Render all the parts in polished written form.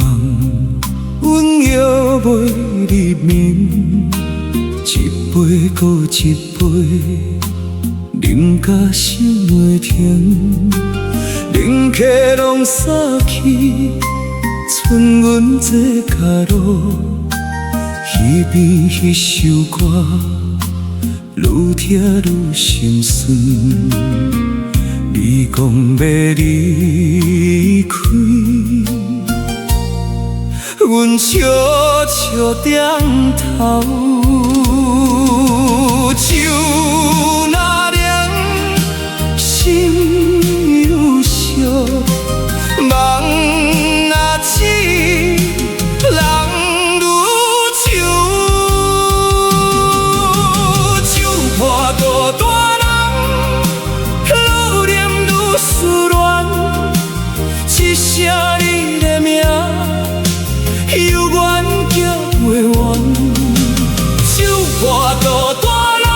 梦，阮摇袂入眠，一杯搁一杯，饮甲心袂停，冷气拢散去，剩阮这脚路，彼边彼首歌，愈听愈心酸。你讲要离开，阮悄悄点头，手若凉，心又烧，梦若醒，人愈愁。酒破孤单人，愈念愈思恋，一声你的名，犹原叫袂完。酒破孤单人，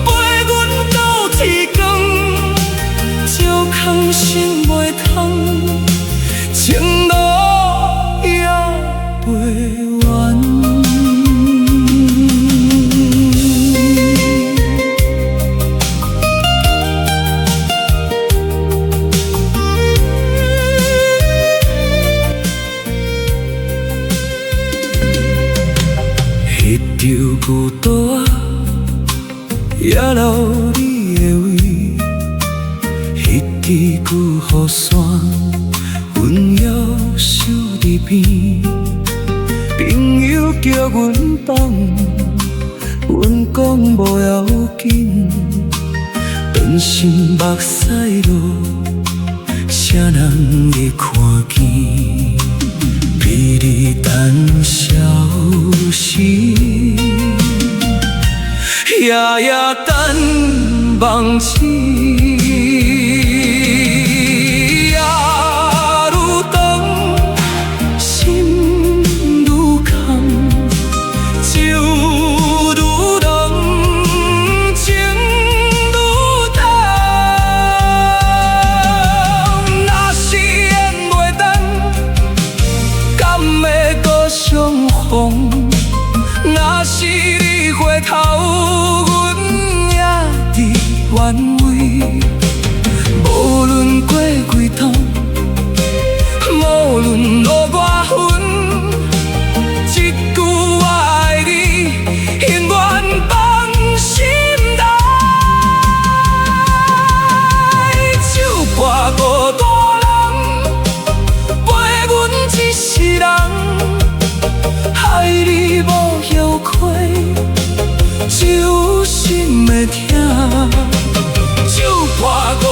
陪阮到天光，照空心袂通，情路也袂完。迄条旧道也留你的位，迄支旧雨伞阮还收伫边。朋友叫阮放，阮讲无要紧，转身目屎落，啥人会看见？比你等消息，夜夜等梦醒，夜愈长，心愈空，酒愈浓，情愈重。若是缘袂当，敢会搁相逢？若是你回头，阮也伫原位。无论过几冬，无论落偌远，一句我爱你，永远放心内。酒破孤单人，陪阮一世人，爱你无后悔，只有心会痛。酒破孤